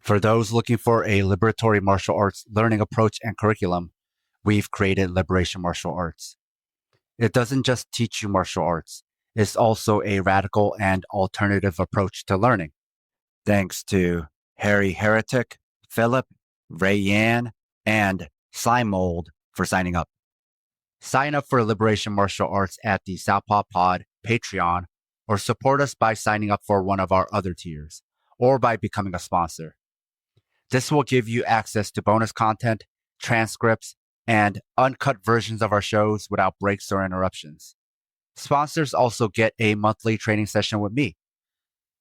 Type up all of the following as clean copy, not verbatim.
For those looking for a liberatory martial arts learning approach and curriculum, we've created Liberation Martial Arts. It doesn't just teach you martial arts. It's also a radical and alternative approach to learning. Thanks to Harry Heretic, Philip, Ray Yan, and Slime Mold for signing up. Sign up for Liberation Martial Arts at the Southpaw Pod Patreon, or support us by signing up for one of our other tiers, or by becoming a sponsor. This will give you access to bonus content, transcripts, and uncut versions of our shows without breaks or interruptions. Sponsors also get a monthly training session with me.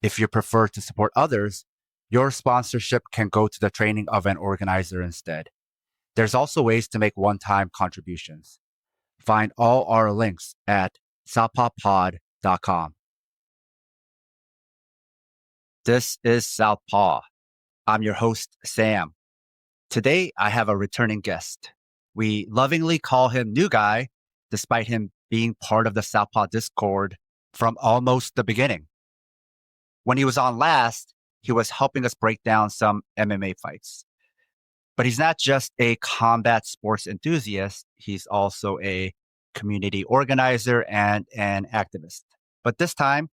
If you prefer to support others, your sponsorship can go to the training of an organizer instead. There's also ways to make one-time contributions. Find all our links at southpawpod.com. This is Southpaw. I'm your host, Sam. Today, I have a returning guest. We lovingly call him New Guy, despite him being part of the Southpaw Discord from almost the beginning. When he was on last, he was helping us break down some MMA fights. But he's not just a combat sports enthusiast, he's also a community organizer and an activist. But this time,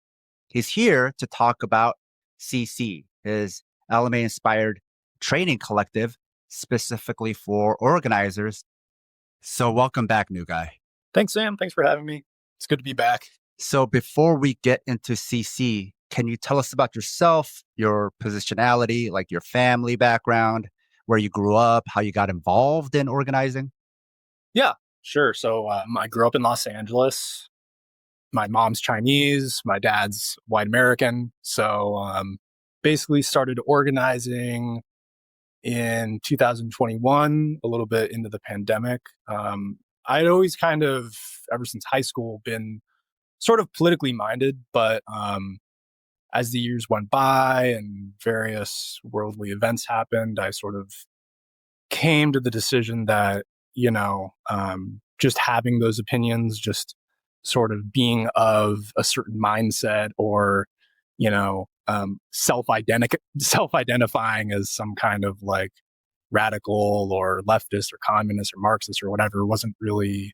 he's here to talk about CC, his LMA-inspired training collective, specifically for organizers. So welcome back, New Guy. Thanks, Sam. Thanks for having me. It's good to be back. So before we get into CC, can you tell us about yourself, your positionality, like your family background, where you grew up, how you got involved in organizing? Yeah, sure. So I grew up in Los Angeles. My mom's Chinese. My dad's white American. So basically started organizing in 2021, a little bit into the pandemic. I'd always kind of, ever since high school, been sort of politically minded, but as the years went by and various worldly events happened, I sort of came to the decision that, just having those opinions, just sort of being of a certain mindset or, self-identifying as some kind of like radical or leftist or communist or Marxist or whatever wasn't really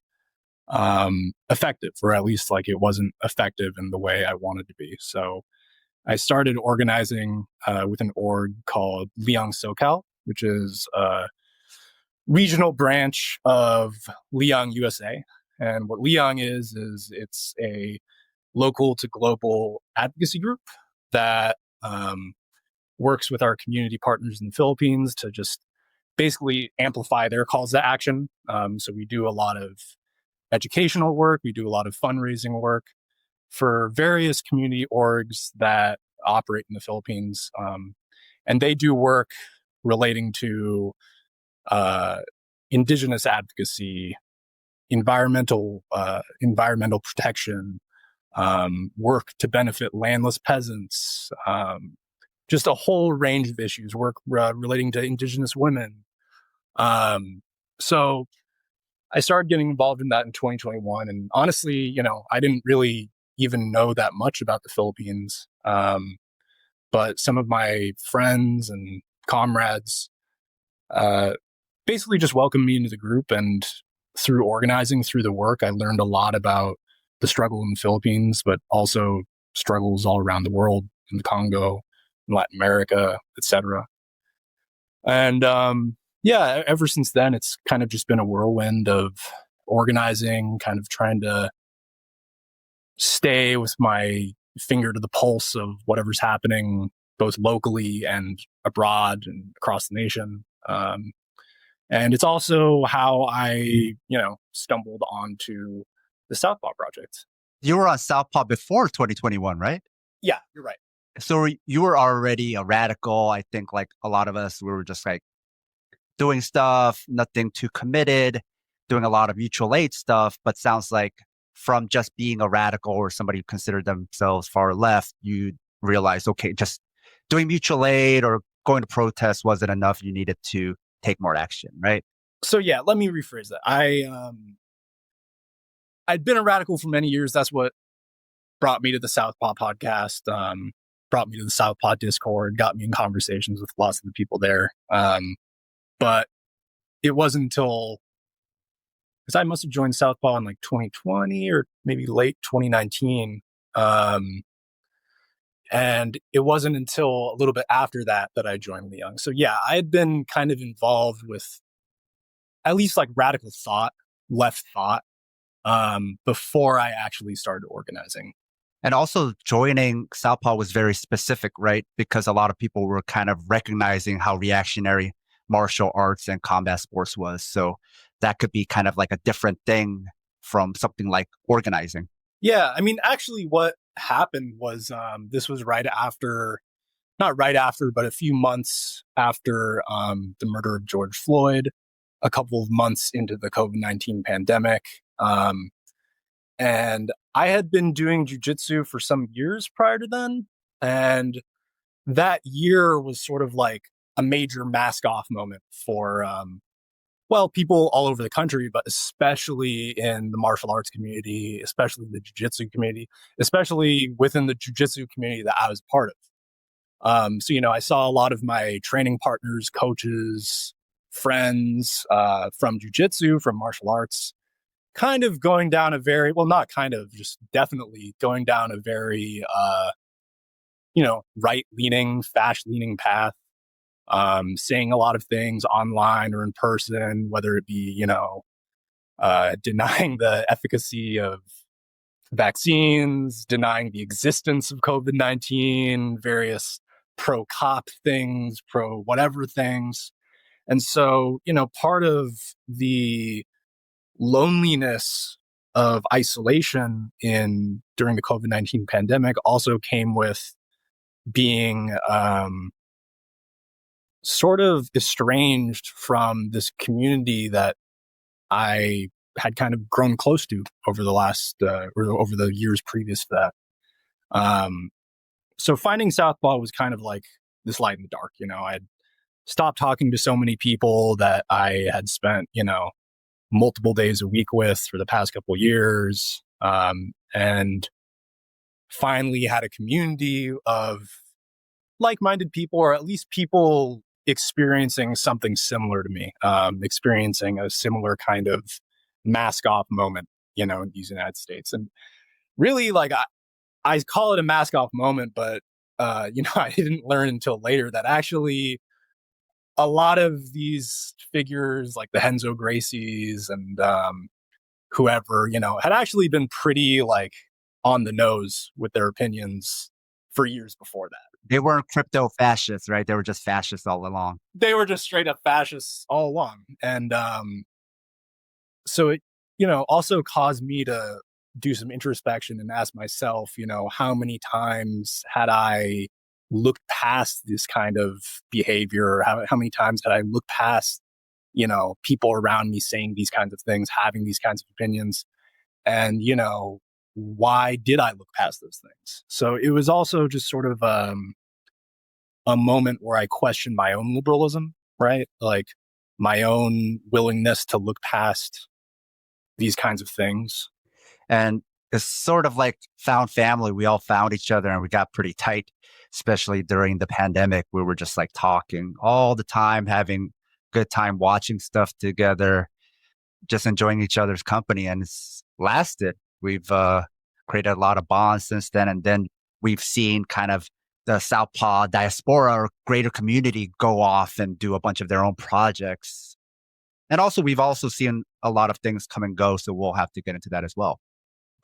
effective, or at least like it wasn't effective in the way I wanted to be. So I started organizing with an org called Liang SoCal, which is a regional branch of Liang USA. And what Liang is it's a local to global advocacy group that works with our community partners in the Philippines to just basically amplify their calls to action. So we do a lot of educational work. We do a lot of fundraising work for various community orgs that operate in the Philippines. And they do work relating to indigenous advocacy, environmental protection, work to benefit landless peasants, just a whole range of issues, work relating to indigenous women. So I started getting involved in that in 2021. And honestly, I didn't really even know that much about the Philippines. But some of my friends and comrades basically just welcomed me into the group. And through organizing, through the work, I learned a lot about the struggle in the Philippines, but also struggles all around the world, in the Congo, in Latin America, etc. And ever since then, it's kind of just been a whirlwind of organizing, kind of trying to stay with my finger to the pulse of whatever's happening, both locally and abroad and across the nation. And it's also how I, stumbled onto the Southpaw Project. You were on Southpaw before 2021, right? Yeah, you're right. So you were already a radical. I think like a lot of us, we were just like doing stuff, nothing too committed, doing a lot of mutual aid stuff. But sounds like from just being a radical or somebody who considered themselves far left, you realized, okay, just doing mutual aid or going to protest wasn't enough. You needed to take more action, right? So yeah, let me rephrase that. I'd been a radical for many years. That's what brought me to the Southpaw podcast. brought me to the Southpaw Discord, got me in conversations with lots of the people there. But it wasn't until, because I must have joined Southpaw in like 2020 or maybe late 2019. And it wasn't until a little bit after that that I joined Leung. So yeah, I had been kind of involved with at least like radical thought, left thought, before I actually started organizing. And also joining Southpaw was very specific, right? Because a lot of people were kind of recognizing how reactionary martial arts and combat sports was. So that could be kind of like a different thing from something like organizing. Yeah, I mean, actually, what happened was this was right after, not right after, but a few months after the murder of George Floyd, a couple of months into the COVID-19 pandemic. And I had been doing jujitsu for some years prior to then. And that year was sort of like a major mask off moment for, well, people all over the country, but especially in the martial arts community, especially the jiu-jitsu community, especially within the jiu-jitsu community that I was part of. So, I saw a lot of my training partners, coaches, friends from jiu-jitsu, from martial arts, kind of going down a very, well, not kind of, just definitely going down a very, right-leaning, fascist-leaning path. Saying a lot of things online or in person, whether it be, denying the efficacy of vaccines, denying the existence of COVID-19, various pro cop things, pro whatever things. And so, part of the loneliness of isolation during the COVID-19 pandemic also came with being, sort of estranged from this community that I had kind of grown close to over the last, or over the years previous to that. So finding Southpaw was kind of like this light in the dark. I had stopped talking to so many people that I had spent, multiple days a week with for the past couple of years. And finally had a community of like-minded people, or at least people experiencing something similar to me, experiencing a similar kind of mask off moment, in these United States. And really, like, I call it a mask off moment, but, I didn't learn until later that actually a lot of these figures like the Henzo Gracies and whoever, had actually been pretty like on the nose with their opinions for years before that. They weren't crypto fascists, right? They were just fascists all along. They were just straight up fascists all along. And so it, also caused me to do some introspection and ask myself, how many times had I looked past this kind of behavior? How many times had I looked past, people around me saying these kinds of things, having these kinds of opinions? And, why did I look past those things? So it was also just sort of a moment where I questioned my own liberalism, right? Like my own willingness to look past these kinds of things. And it's sort of like found family. We all found each other and we got pretty tight, especially during the pandemic. We were just like talking all the time, having good time watching stuff together, just enjoying each other's company. And it's lasted. We've created a lot of bonds since then. And then we've seen kind of the Southpaw diaspora or greater community go off and do a bunch of their own projects. And also, we've also seen a lot of things come and go. So we'll have to get into that as well.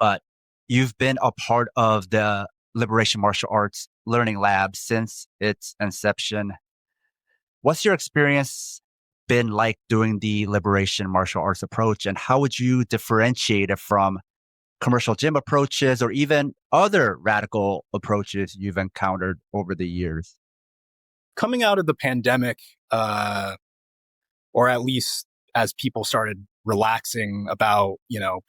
But you've been a part of the Liberation Martial Arts Learning Lab since its inception. What's your experience been like doing the Liberation Martial Arts approach? And how would you differentiate it from commercial gym approaches or even other radical approaches you've encountered over the years? Coming out of the pandemic, or at least as people started relaxing about,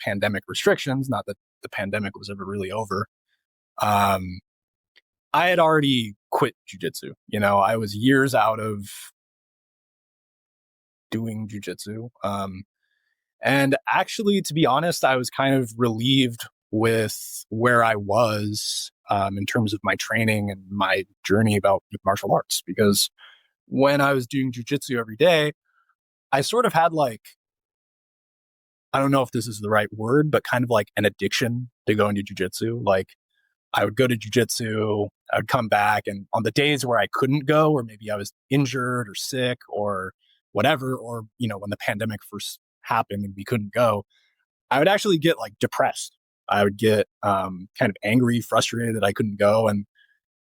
pandemic restrictions, not that the pandemic was ever really over, I had already quit jujitsu. I was years out of doing jujitsu. And actually, to be honest, I was kind of relieved with where I was in terms of my training and my journey about with martial arts. Because when I was doing jujitsu every day, I sort of had like, I don't know if this is the right word, but kind of like an addiction to going to jujitsu. Like I would go to jujitsu, I would come back, and on the days where I couldn't go, or maybe I was injured or sick or whatever, or when the pandemic first happened and we couldn't go, I would actually get like depressed. I would get kind of angry, frustrated that I couldn't go, and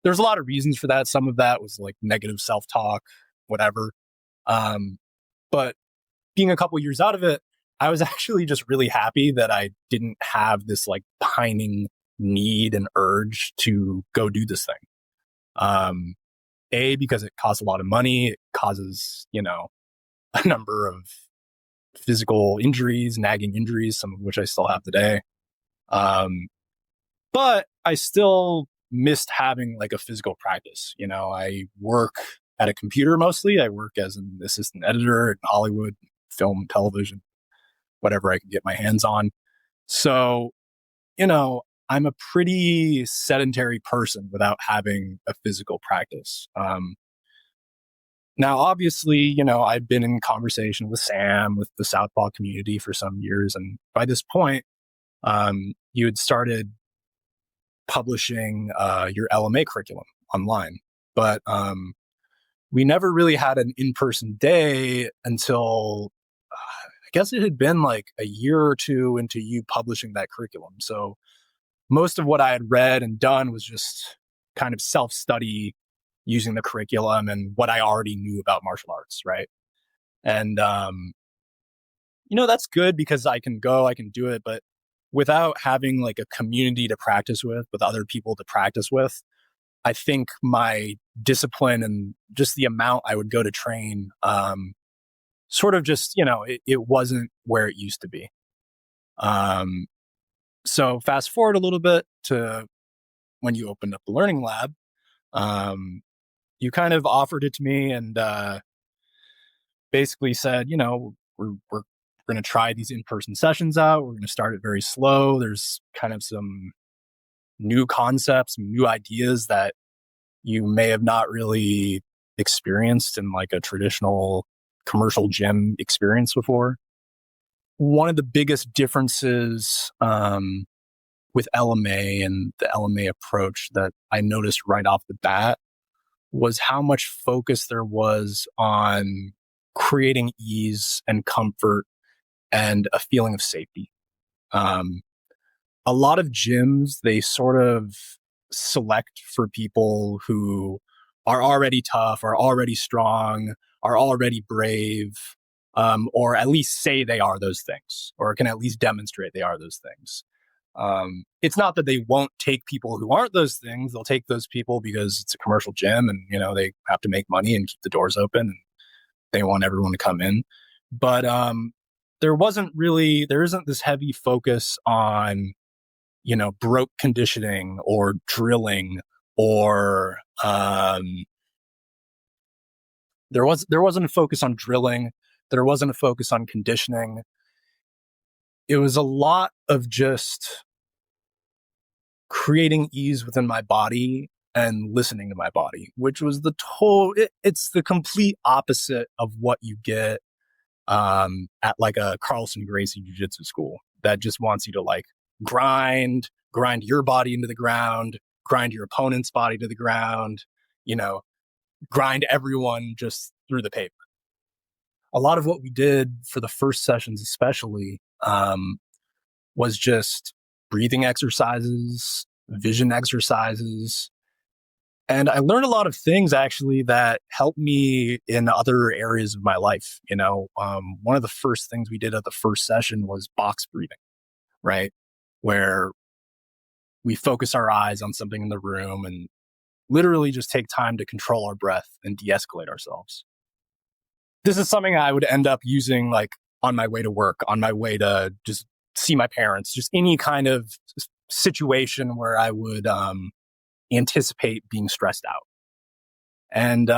there's a lot of reasons for that. Some of that was like negative self-talk, whatever. But being a couple years out of it, I was actually just really happy that I didn't have this like pining need and urge to go do this thing. Because it costs a lot of money. It causes, a number of physical injuries, nagging injuries, some of which I still have today. But I still missed having like a physical practice. I work at a computer mostly. I work as an assistant editor in Hollywood, film, television, whatever I can get my hands on. So, I'm a pretty sedentary person without having a physical practice. Now, obviously, I've been in conversation with Sam, with the Southpaw community for some years. And by this point, you had started publishing your LMA curriculum online. But we never really had an in-person day until I guess it had been like a year or two into you publishing that curriculum. So most of what I had read and done was just kind of self-study using the curriculum and what I already knew about martial arts, right? And, that's good because I can go, I can do it, but without having like a community to practice with other people to practice with, I think my discipline and just the amount I would go to train, sort of just, it wasn't where it used to be. So fast forward a little bit to when you opened up the learning lab, you kind of offered it to me and basically said, we're going to try these in-person sessions out. We're going to start it very slow. There's kind of some new concepts, new ideas that you may have not really experienced in like a traditional commercial gym experience before. One of the biggest differences with LMA and the LMA approach that I noticed right off the bat was how much focus there was on creating ease and comfort and a feeling of safety. A lot of gyms, they sort of select for people who are already tough, are already strong, are already brave, or at least say they are those things, or can at least demonstrate they are those things. It's not that they won't take people who aren't those things. They'll take those people because it's a commercial gym and, they have to make money and keep the doors open and they want everyone to come in. But there isn't this heavy focus on, broke conditioning or drilling or there wasn't a focus on drilling. There wasn't a focus on conditioning. It was a lot of just creating ease within my body and listening to my body, which was it's the complete opposite of what you get at like a Carlson Gracie jiu-jitsu school that just wants you to like grind your body into the ground, grind your opponent's body to the ground, grind everyone just through the pavement. A lot of what we did for the first sessions, especially, was just breathing exercises, vision exercises. And I learned a lot of things actually that helped me in other areas of my life. One of the first things we did at the first session was box breathing, right? Where we focus our eyes on something in the room and literally just take time to control our breath and de-escalate ourselves. This is something I would end up using like on my way to work, on my way to just see my parents, just any kind of situation where I would anticipate being stressed out. And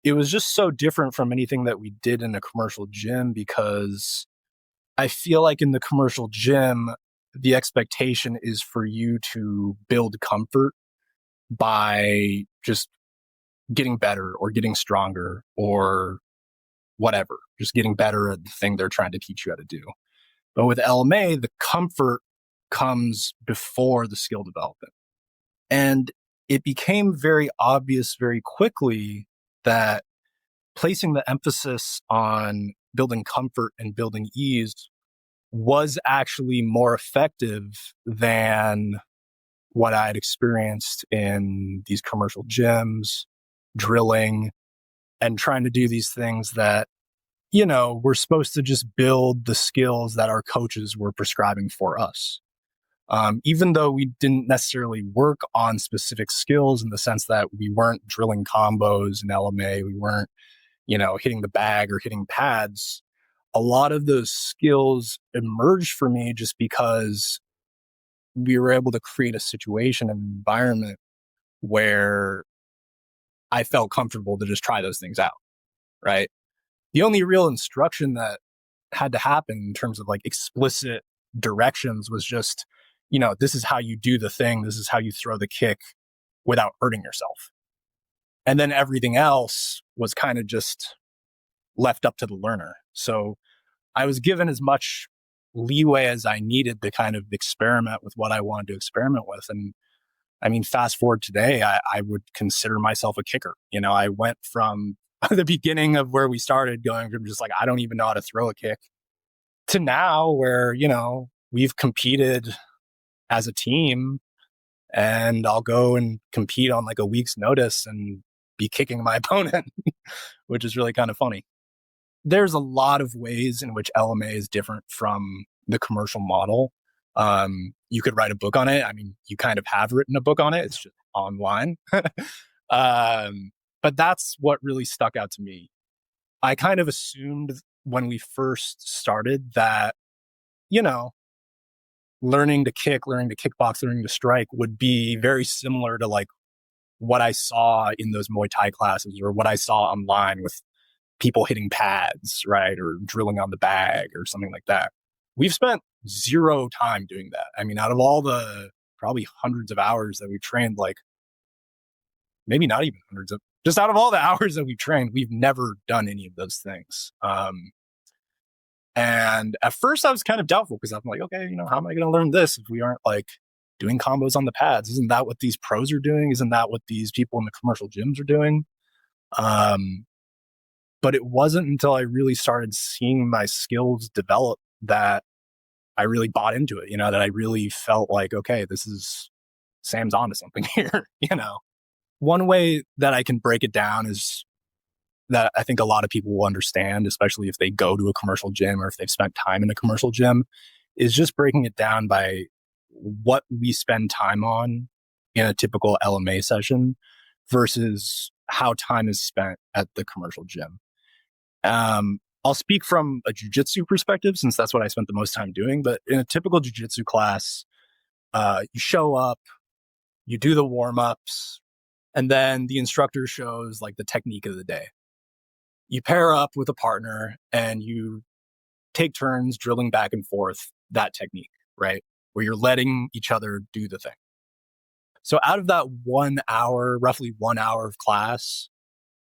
it was just so different from anything that we did in a commercial gym because I feel like in the commercial gym, the expectation is for you to build comfort by just getting better or getting stronger or whatever, just getting better at the thing they're trying to teach you how to do. But with LMA, the comfort comes before the skill development. And it became very obvious very quickly that placing the emphasis on building comfort and building ease was actually more effective than what I had experienced in these commercial gyms, drilling, and trying to do these things that, we're supposed to just build the skills that our coaches were prescribing for us. Even though we didn't necessarily work on specific skills in the sense that we weren't drilling combos in LMA, we weren't, hitting the bag or hitting pads, a lot of those skills emerged for me just because we were able to create a situation, an environment where I felt comfortable to just try those things out, right? The only real instruction that had to happen in terms of like explicit directions was just, this is how you do the thing. This is how you throw the kick without hurting yourself. And then everything else was kind of just left up to the learner. So I was given as much leeway as I needed to kind of experiment with what I wanted to experiment with. And I mean, fast forward today, I would consider myself a kicker. I went from the beginning of where we started going from just like, I don't even know how to throw a kick to now where, we've competed as a team and I'll go and compete on like a week's notice and be kicking my opponent, which is really kind of funny. There's a lot of ways in which LMA is different from the commercial model. You could write a book on it. I mean, you kind of have written a book on it. It's just online. But that's what really stuck out to me. I kind of assumed when we first started that, learning to kick, learning to kickbox, learning to strike would be very similar to like what I saw in those Muay Thai classes or what I saw online with people hitting pads, right? Or drilling on the bag or something like that. We've spent zero time doing that. I mean, out of all the probably hundreds of hours that we've trained, like maybe not even hundreds of, just out of all the hours that we've trained, we've never done any of those things. And at first I was kind of doubtful because I'm like, okay, how am I going to learn this if we aren't like doing combos on the pads? Isn't that what these pros are doing? Isn't that what these people in the commercial gyms are doing? But it wasn't until I really started seeing my skills develop that I really bought into it, that I really felt like, okay, Sam's onto something here, One way that I can break it down is that I think a lot of people will understand, especially if they go to a commercial gym or if they've spent time in a commercial gym, is just breaking it down by what we spend time on in a typical LMA session versus how time is spent at the commercial gym. I'll speak from a jiu-jitsu perspective since that's what I spent the most time doing. But in a typical jiu-jitsu class, you show up, you do the warm-ups, and then the instructor shows like the technique of the day. You pair up with a partner and you take turns drilling back and forth that technique, right? Where you're letting each other do the thing. So out of that 1 hour, roughly 1 hour of class,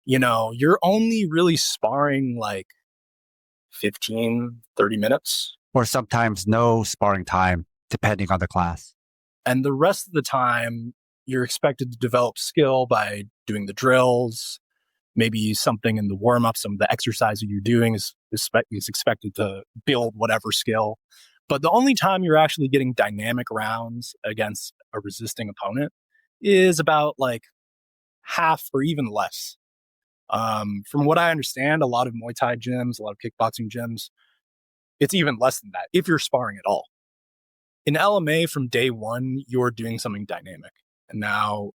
you're only really sparring like 15, 30 minutes. Or sometimes no sparring time, depending on the class. And the rest of the time, you're expected to develop skill by doing the drills, maybe something in the warm-up, some of the exercises you're doing is expected to build whatever skill. But the only time you're actually getting dynamic rounds against a resisting opponent is about like half or even less. From what I understand, a lot of Muay Thai gyms, a lot of kickboxing gyms, it's even less than that if you're sparring at all. In LMA, from day one, you're doing something dynamic. And now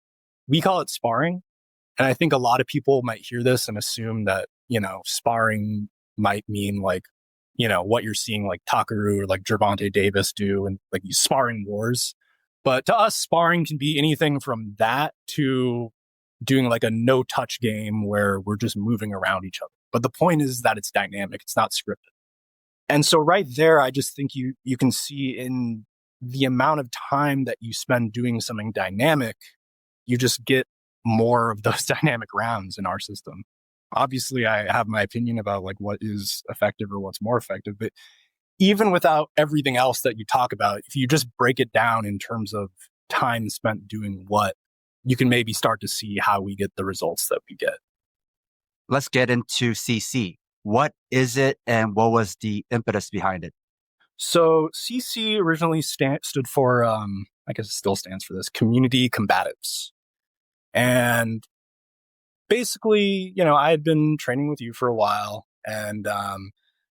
we call it sparring. And I think a lot of people might hear this and assume that, sparring might mean like, what you're seeing like Takaru or like Gervonta Davis do and like these sparring wars. But to us, sparring can be anything from that to doing like a no touch game where we're just moving around each other. But the point is that it's dynamic. It's not scripted. And so right there, I just think you can see in the amount of time that you spend doing something dynamic, you just get more of those dynamic rounds in our system. Obviously, I have my opinion about like what is effective or what's more effective, but even without everything else that you talk about, if you just break it down in terms of time spent doing what, you can maybe start to see how we get the results that we get. Let's get into CC. What is it and what was the impetus behind it? So CC originally stood for, I guess it still stands for this, Community Combatives. And basically, I had been training with you for a while, and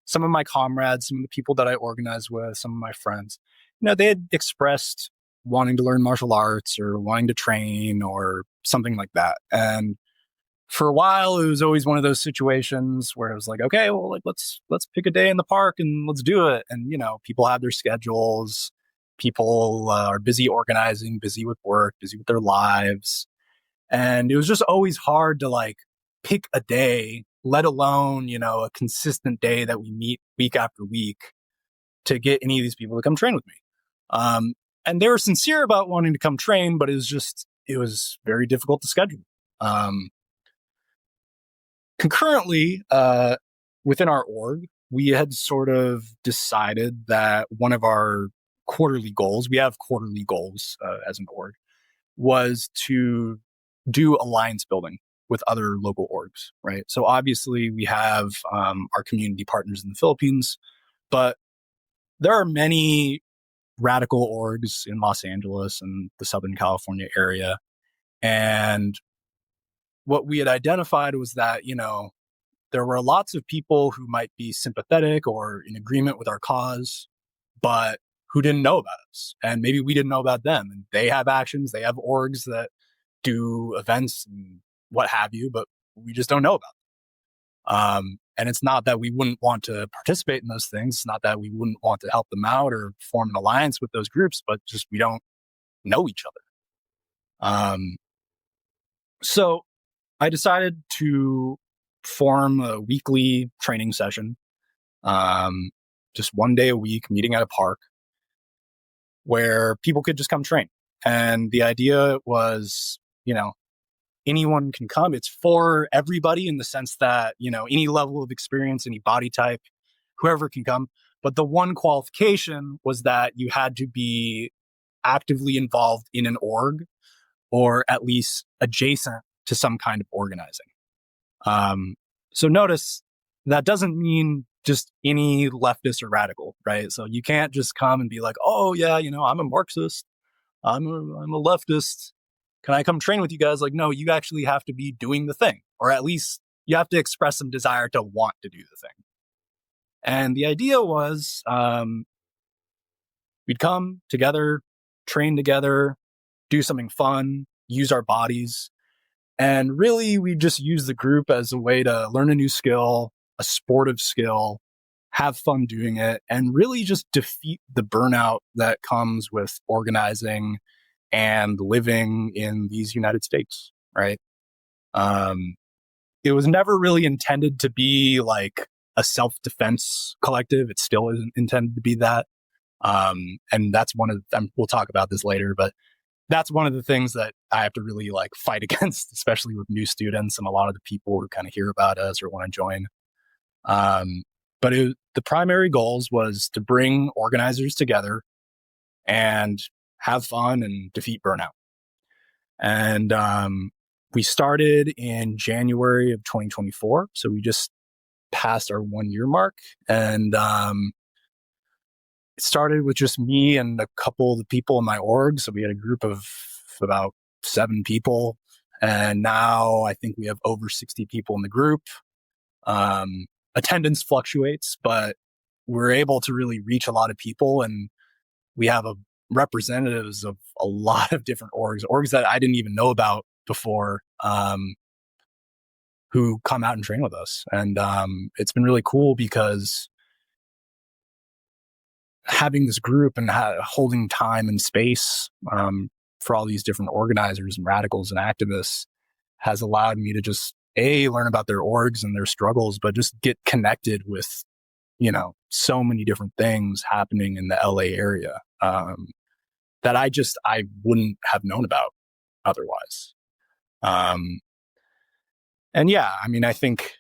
some of my comrades, some of the people that I organized with, some of my friends, they had expressed wanting to learn martial arts or wanting to train or something like that. And for a while, it was always one of those situations where it was like, okay, well, like let's pick a day in the park and let's do it. And people have their schedules. People are busy organizing, busy with work, busy with their lives. And it was just always hard to like pick a day, let alone, a consistent day that we meet week after week to get any of these people to come train with me. And they were sincere about wanting to come train, but it was very difficult to schedule. Concurrently, within our org, we had sort of decided that one of our quarterly goals, we have quarterly goals as an org, was to do alliance building with other local orgs, right? So obviously we have our community partners in the Philippines, but there are many radical orgs in Los Angeles and the Southern California area. And what we had identified was that, there were lots of people who might be sympathetic or in agreement with our cause, but who didn't know about us. And maybe we didn't know about them. And they have actions, they have orgs that do events and what have you, but we just don't know about them. And it's not that we wouldn't want to participate in those things. It's not that we wouldn't want to help them out or form an alliance with those groups, but just we don't know each other. So I decided to form a weekly training session, just one day a week, meeting at a park where people could just come train. And the idea was, anyone can come. It's for everybody in the sense that, any level of experience, any body type, whoever can come. But the one qualification was that you had to be actively involved in an org or at least adjacent to some kind of organizing. So notice that doesn't mean just any leftist or radical, right? So you can't just come and be like, oh yeah, I'm a Marxist. I'm a leftist. Can I come train with you guys? Like, no, you actually have to be doing the thing, or at least you have to express some desire to want to do the thing. And the idea was, we'd come together, train together, do something fun, use our bodies. And really, we just use the group as a way to learn a new skill, a sportive skill, have fun doing it, and really just defeat the burnout that comes with organizing and living in these United States, right? It was never really intended to be like a self-defense collective. It still isn't intended to be that. And that's we'll talk about this later, but that's one of the things that I have to really like fight against, especially with new students and a lot of the people who kind of hear about us or want to join. But the primary goals was to bring organizers together and have fun and defeat burnout. And we started in January of 2024. So we just passed our 1 year mark. And it started with just me and a couple of the people in my org. So we had a group of about 7 people. And now I think we have over 60 people in the group. Attendance fluctuates, but we're able to really reach a lot of people. And we have representatives of a lot of different orgs that I didn't even know about before, who come out and train with us. And it's been really cool because having this group and holding time and space for all these different organizers and radicals and activists has allowed me to just learn about their orgs and their struggles, but just get connected with, so many different things happening in the LA area that I wouldn't have known about otherwise. Um, and yeah, I mean, I think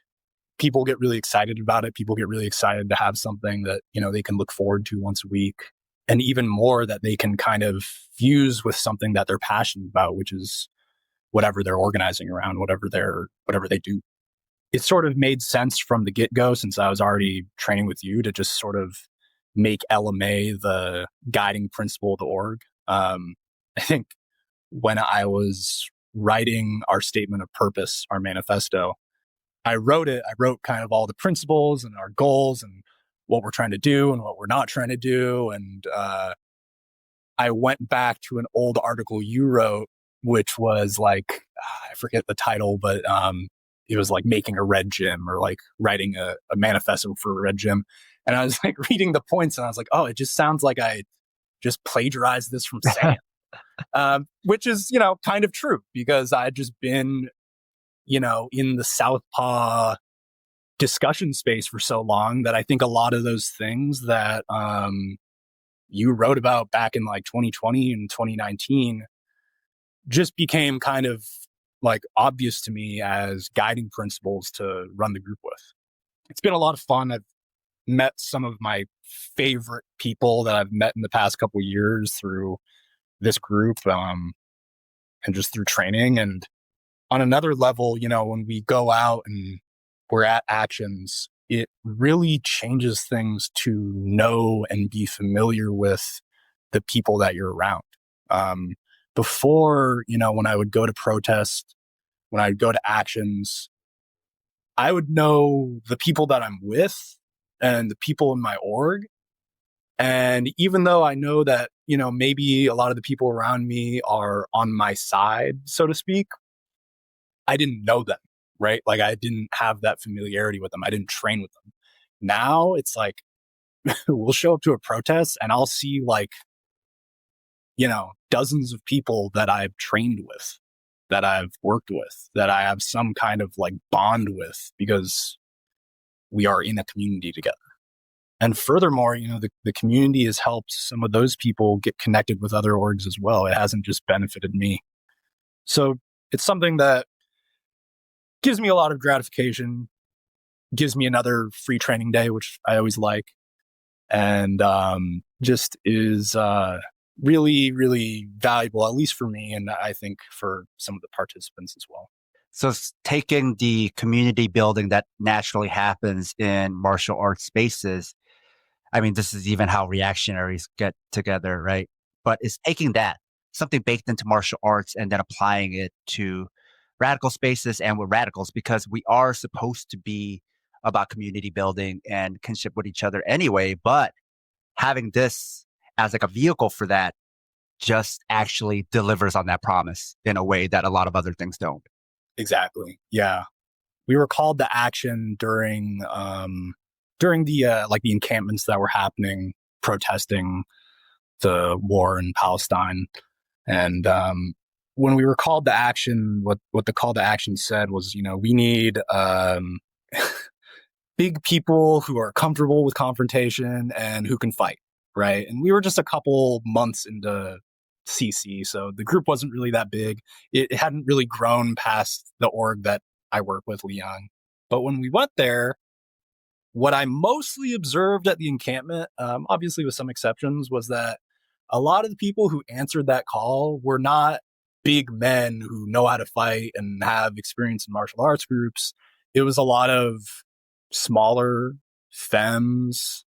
people get really excited about it. People get really excited to have something that, they can look forward to once a week, and even more that they can kind of fuse with something that they're passionate about, which is whatever they're organizing around, whatever they do. It sort of made sense from the get-go, since I was already training with you, to just sort of make LMA the guiding principle of the org. I think when I was writing our statement of purpose, our manifesto, I wrote kind of all the principles and our goals and what we're trying to do and what we're not trying to do. And I went back to an old article you wrote, which was like, I forget the title, but it was like making a red gym, or like writing a manifesto for a red gym. And I was like reading the points and I was like, oh, it just sounds like I just plagiarized this from Sam. Which is, kind of true, because I'd just been, in the Southpaw discussion space for so long that I think a lot of those things that you wrote about back in like 2020 and 2019 just became kind of like obvious to me as guiding principles to run the group with. It's been a lot of fun. I've met some of my favorite people that I've met in the past couple of years through this group, and just through training. And on another level, when we go out and we're at actions, it really changes things to know and be familiar with the people that you're around. Before, when I would go to protest, when I'd go to actions, I would know the people that I'm with and the people in my org. And even though I know that, maybe a lot of the people around me are on my side, so to speak, I didn't know them, right? Like I didn't have that familiarity with them. I didn't train with them. Now it's like, we'll show up to a protest and I'll see like, dozens of people that I've trained with, that I've worked with, that I have some kind of like bond with, because we are in a community together. And furthermore, the community has helped some of those people get connected with other orgs as well. It hasn't just benefited me. So it's something that gives me a lot of gratification, gives me another free training day, which I always like, and just is really, really valuable, at least for me, and I think for some of the participants as well. So taking the community building that naturally happens in martial arts spaces, I mean, this is even how reactionaries get together, right? But it's taking that, something baked into martial arts, and then applying it to radical spaces and with radicals, because we are supposed to be about community building and kinship with each other anyway. But having this as like a vehicle for that just actually delivers on that promise in a way that a lot of other things don't. Exactly. Yeah. We were called to action during the like the encampments that were happening, protesting the war in Palestine. And when we were called to action, what the call to action said was, we need big people who are comfortable with confrontation and who can fight, right? And we were just a couple months into CC, so the group wasn't really that big. It hadn't really grown past the org that I work with, Leon. But when we went there, what I mostly observed at the encampment, obviously with some exceptions, was that a lot of the people who answered that call were not big men who know how to fight and have experience in martial arts groups. It was a lot of smaller femmes,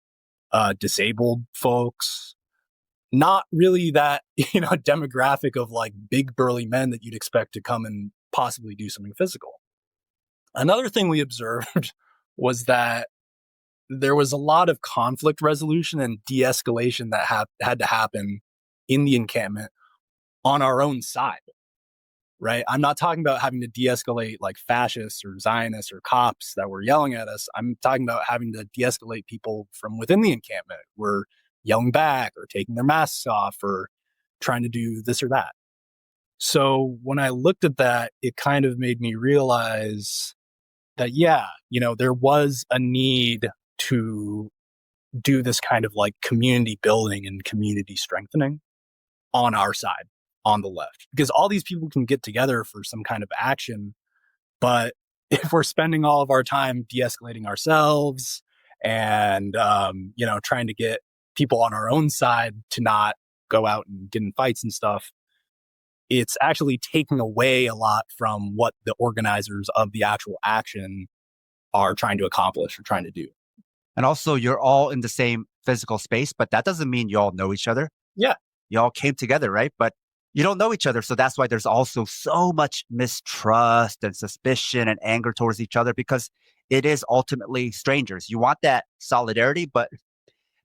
disabled folks, not really that, demographic of like big burly men that you'd expect to come and possibly do something physical. Another thing we observed was that there was a lot of conflict resolution and de-escalation that had to happen in the encampment on our own side, right? I'm not talking about having to de-escalate like fascists or Zionists or cops that were yelling at us. I'm talking about having to de-escalate people from within the encampment who were yelling back or taking their masks off or trying to do this or that. So when I looked at that, it kind of made me realize that, yeah, there was a need to do this kind of like community building and community strengthening on our side, on the left, because all these people can get together for some kind of action. But if we're spending all of our time de-escalating ourselves and, trying to get people on our own side to not go out and get in fights and stuff, it's actually taking away a lot from what the organizers of the actual action are trying to accomplish or trying to do. And also, you're all in the same physical space, but that doesn't mean you all know each other. Yeah. You all came together, right? But you don't know each other. So that's why there's also so much mistrust and suspicion and anger towards each other, because it is ultimately strangers. You want that solidarity, but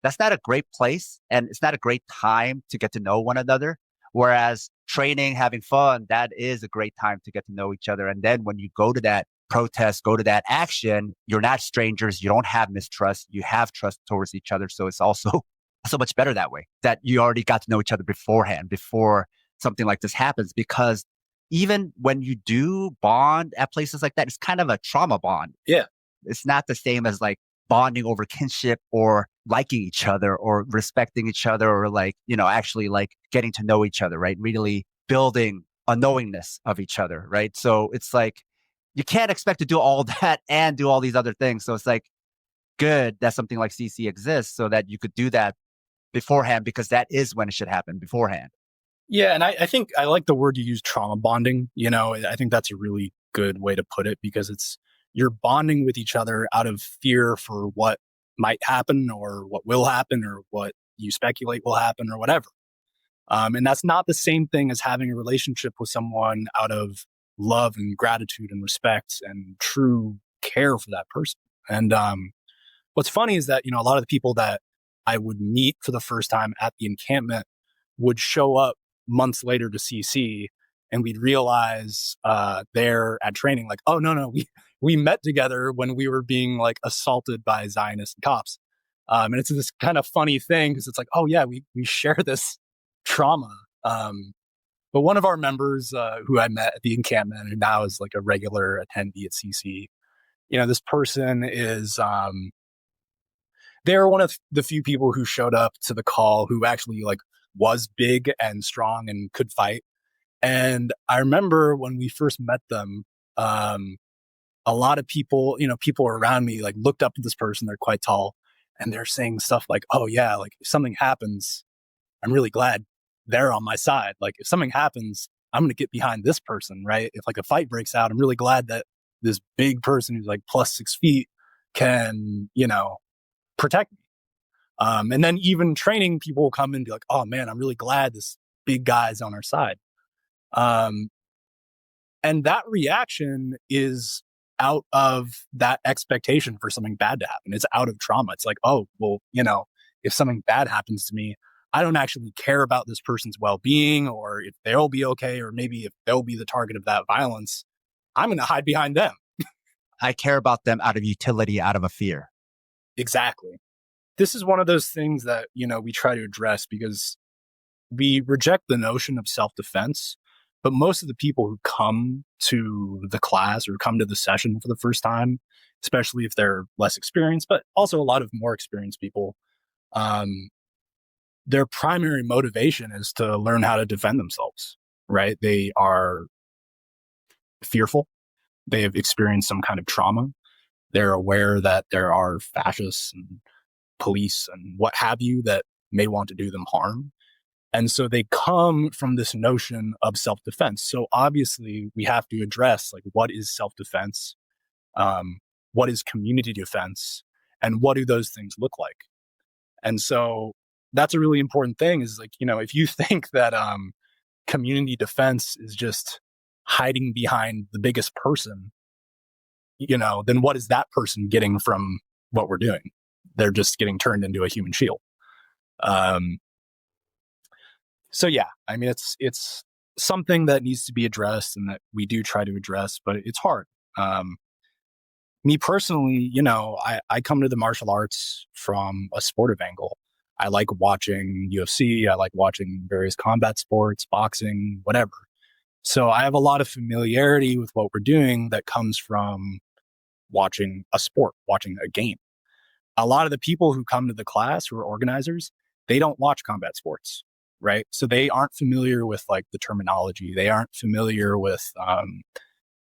that's not a great place and it's not a great time to get to know one another. Whereas training, having fun, that is a great time to get to know each other. And then when you go to that protest, go to that action, you're not strangers. You don't have mistrust. You have trust towards each other. So it's also so much better that way, that you already got to know each other beforehand, before something like this happens. Because even when you do bond at places like that, it's kind of a trauma bond. Yeah. It's not the same as like bonding over kinship or liking each other or respecting each other or like, actually like getting to know each other, right? Really building a knowingness of each other, right? So it's like, you can't expect to do all that and do all these other things. So it's like good that something like CC exists so that you could do that beforehand, because that is when it should happen, beforehand. Yeah. And I think I like the word you use, trauma bonding. I think that's a really good way to put it, because you're bonding with each other out of fear for what might happen or what will happen or what you speculate will happen or whatever. And that's not the same thing as having a relationship with someone out of love and gratitude and respect and true care for that person. And what's funny is that, a lot of the people that I would meet for the first time at the encampment would show up months later to CC, and we'd realize there at training, like, oh, no, we met together when we were being like assaulted by Zionists and cops. And it's this kind of funny thing, because it's like, oh yeah, we share this trauma. But one of our members who I met at the encampment, who now is like a regular attendee at CC, this person is, they were one of the few people who showed up to the call who actually like was big and strong and could fight. And I remember when we first met them, a lot of people, people around me like looked up to this person. They're quite tall, and they're saying stuff like, oh yeah, like if something happens, I'm really glad they're on my side. Like if something happens, I'm going to get behind this person, right? If like a fight breaks out, I'm really glad that this big person who's like plus 6 feet can, protect me. And then even training people will come in and be like, oh man, I'm really glad this big guy's on our side. And that reaction is out of that expectation for something bad to happen. It's out of trauma. It's like, oh, well, if something bad happens to me, I don't actually care about this person's well-being or if they'll be okay, or maybe if they'll be the target of that violence. I'm going to hide behind them. I care about them out of utility, out of a fear. Exactly. This is one of those things that, we try to address, because we reject the notion of self-defense. But most of the people who come to the class or come to the session for the first time, especially if they're less experienced, but also a lot of more experienced people, their primary motivation is to learn how to defend themselves, right? They are fearful. They have experienced some kind of trauma. They're aware that there are fascists and police and what have you that may want to do them harm. And so they come from this notion of self-defense. So obviously we have to address like, what is self-defense? What is community defense? And what do those things look like? And so that's a really important thing, is like, if you think that community defense is just hiding behind the biggest person, then what is that person getting from what we're doing? They're just getting turned into a human shield. So yeah, I mean, it's something that needs to be addressed and that we do try to address, but it's hard. Me personally, I come to the martial arts from a sportive angle. I like watching UFC. I like watching various combat sports, boxing, whatever. So I have a lot of familiarity with what we're doing that comes from watching a sport, watching a game. a lot of the people who come to the class who are organizers, they don't watch combat sports, right? So they aren't familiar with like the terminology. They aren't familiar with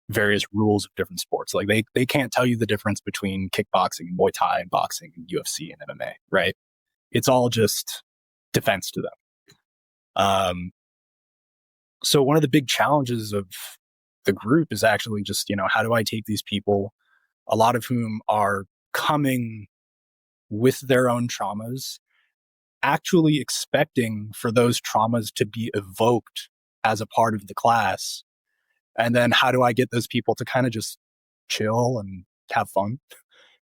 various rules of different sports. Like they can't tell you the difference between kickboxing and Muay Thai and boxing and UFC and MMA, right? It's all just defense to them. So one of the big challenges of the group is actually just, how do I take these people, a lot of whom are coming with their own traumas, actually expecting for those traumas to be evoked as a part of the class. And then how do I get those people to kind of just chill and have fun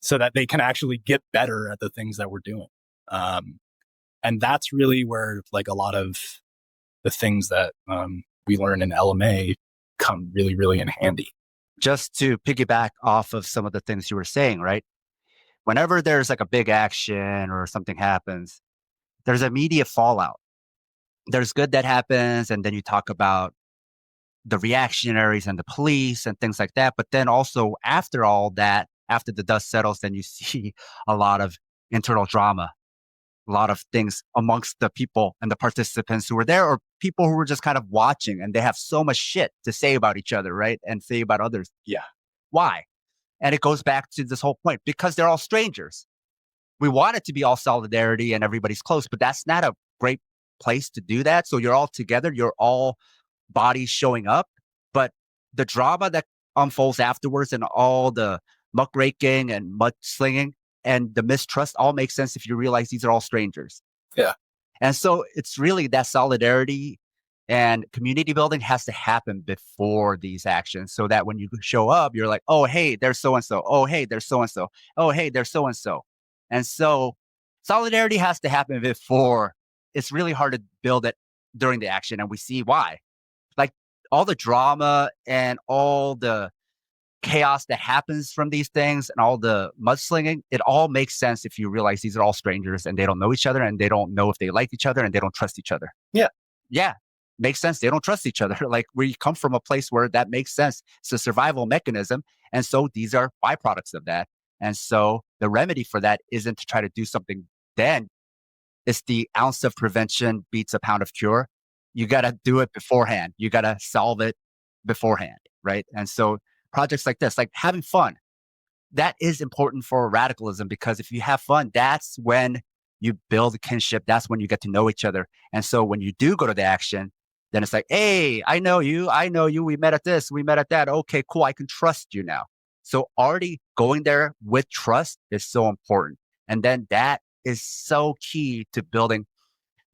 so that they can actually get better at the things that we're doing? And that's really where like a lot of the things that we learn in LMA come really, really in handy. Just to piggyback off of some of the things you were saying, right? Whenever there's like a big action or something happens, there's immediate fallout. There's good that happens, and then you talk about the reactionaries and the police and things like that. But then also after all that, after the dust settles, then you see a lot of internal drama, a lot of things amongst the people and the participants who were there, or people who were just kind of watching, and they have so much shit to say about each other, right? And say about others. Yeah. Why? And it goes back to this whole point, because they're all strangers. We want it to be all solidarity and everybody's close, but that's not a great place to do that. So you're all together, you're all bodies showing up, but the drama that unfolds afterwards and all the muckraking and mudslinging and the mistrust all makes sense if you realize these are all strangers. Yeah. And so it's really that solidarity and community building has to happen before these actions, so that when you show up, you're like, oh, hey, there's so-and-so. Oh, hey, there's so-and-so. Oh, hey, there's so-and-so. And so solidarity has to happen before. It's really hard to build it during the action. And we see why. Like all the drama and all the chaos that happens from these things and all the mudslinging, it all makes sense if you realize these are all strangers and they don't know each other and they don't know if they like each other and they don't trust each other. Yeah. Yeah. Makes sense. They don't trust each other. Like we come from a place where that makes sense. It's a survival mechanism. And so these are byproducts of that. And so the remedy for that isn't to try to do something then. It's the ounce of prevention beats a pound of cure. You got to do it beforehand. You got to solve it beforehand. Right. And so projects like this, like having fun, that is important for radicalism, because if you have fun, that's when you build kinship. That's when you get to know each other. And so when you do go to the action, then it's like, hey, I know you. We met at this, we met at that. Okay, cool. I can trust you now. So already going there with trust is so important. And then that is so key to building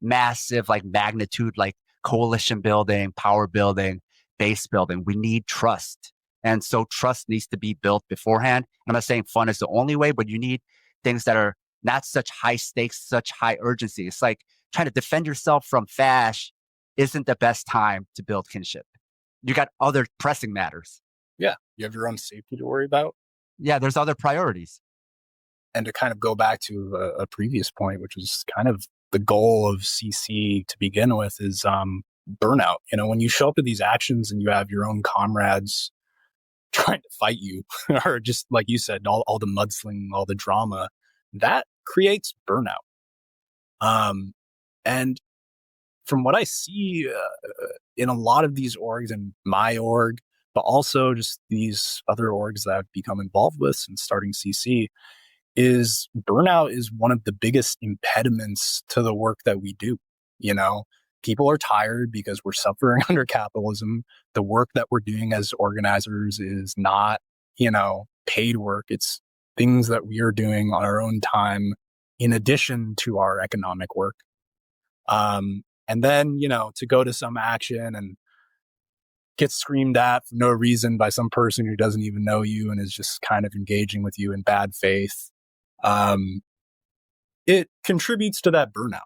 massive, like magnitude, like coalition building, power building, base building. We need trust. And so trust needs to be built beforehand. I'm not saying fun is the only way, but you need things that are not such high stakes, such high urgency. It's like trying to defend yourself from Fash isn't the best time to build kinship. You got other pressing matters. Yeah. You have your own safety to worry about. Yeah, there's other priorities. And to kind of go back to a previous point, which was kind of the goal of CC to begin with, is burnout. When you show up to these actions and you have your own comrades trying to fight you, or just like you said, all the mudslinging, all the drama, that creates burnout. And from what I see in a lot of these orgs, and my org, but also just these other orgs that I've become involved with since starting CC, is burnout is one of the biggest impediments to the work that we do. People are tired because we're suffering under capitalism. The work that we're doing as organizers is not, paid work. It's things that we are doing on our own time in addition to our economic work. And then, to go to some action and get screamed at for no reason by some person who doesn't even know you and is just kind of engaging with you in bad faith, it contributes to that burnout.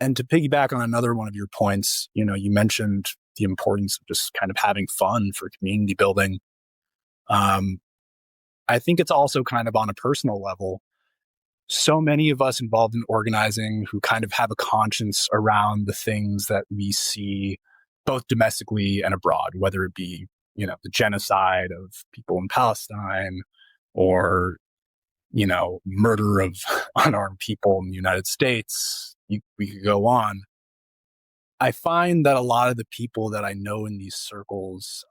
And to piggyback on another one of your points, you mentioned the importance of just kind of having fun for community building. I think it's also kind of on a personal level. So many of us involved in organizing who kind of have a conscience around the things that we see both domestically and abroad, whether it be, the genocide of people in Palestine, or murder of unarmed people in the United States. We could go on. I find that a lot of the people that I know in these circles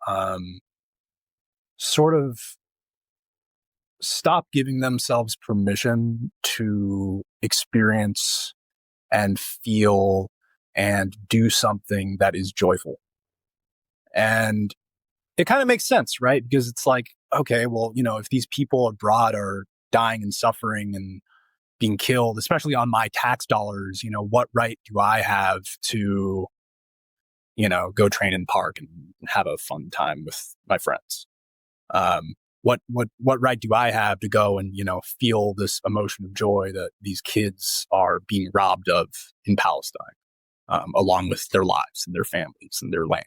sort of stop giving themselves permission to experience and feel and do something that is joyful. And it kind of makes sense, right? Because it's like, okay, well, if these people abroad are dying and suffering and being killed, especially on my tax dollars, what right do I have to, go train in the park and have a fun time with my friends? What right do I have to go and, feel this emotion of joy that these kids are being robbed of in Palestine, along with their lives and their families and their land?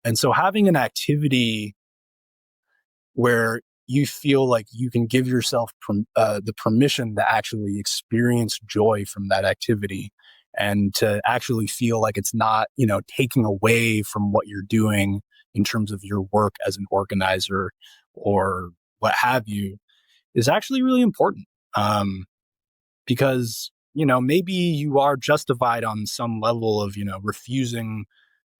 And so having an activity where you feel like you can give yourself the permission to actually experience joy from that activity and to actually feel like it's not, taking away from what you're doing in terms of your work as an organizer or what have you, is actually really important. Because, maybe you are justified on some level of, refusing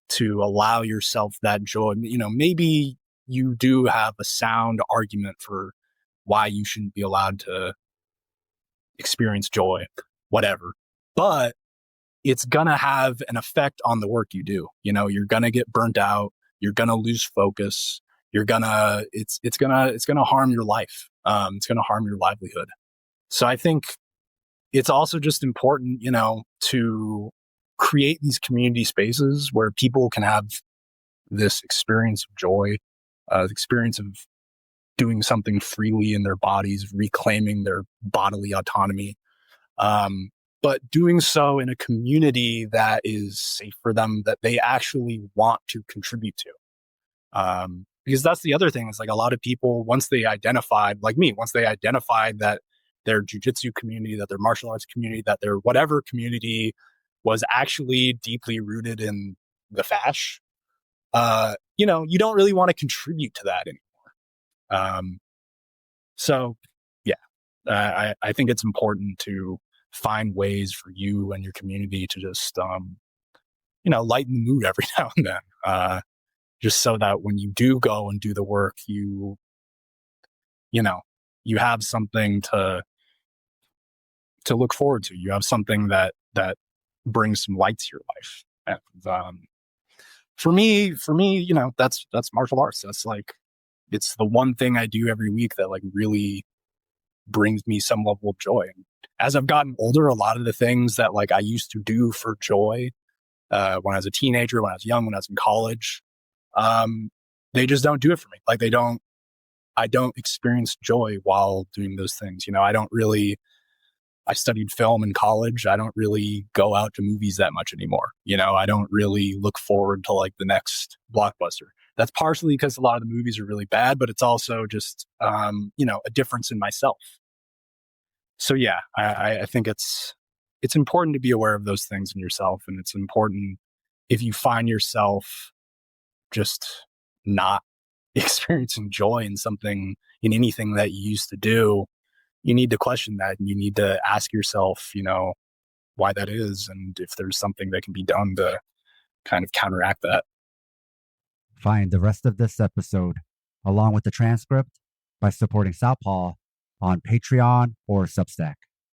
to allow yourself that joy. Maybe you do have a sound argument for why you shouldn't be allowed to experience joy, whatever. But it's going to have an effect on the work you do. You're going to get burnt out. You're going to lose focus. It's going to harm your life. It's going to harm your livelihood. So I think it's also just important, to create these community spaces where people can have this experience of joy, the experience of doing something freely in their bodies, reclaiming their bodily autonomy, but doing so in a community that is safe for them, that they actually want to contribute to. Because that's the other thing, is like a lot of people, once they identified that their jujitsu community, that their martial arts community, that their whatever community was actually deeply rooted in the fash, you don't really want to contribute to that anymore. So yeah, I think it's important to find ways for you and your community to just, lighten the mood every now and then. Just so that when you do go and do the work, you have something to look forward to. You have something that brings some light to your life. And, for me, that's martial arts. That's like, it's the one thing I do every week that like really brings me some level of joy. And as I've gotten older, a lot of the things that like I used to do for joy, when I was a teenager, when I was young, when I was in college, they just don't do it for me. Like I don't experience joy while doing those things. I studied film in college. I don't really go out to movies that much anymore. I don't really look forward to like the next blockbuster. That's partially because a lot of the movies are really bad, but it's also just, a difference in myself. So yeah, I think it's important to be aware of those things in yourself. And it's important, if you find yourself just not experiencing joy in anything that you used to do, you need to question that, and you need to ask yourself, why that is, and if there's something that can be done to kind of counteract that. Find the rest of this episode, along with the transcript, by supporting Southpaw on Patreon or Substack.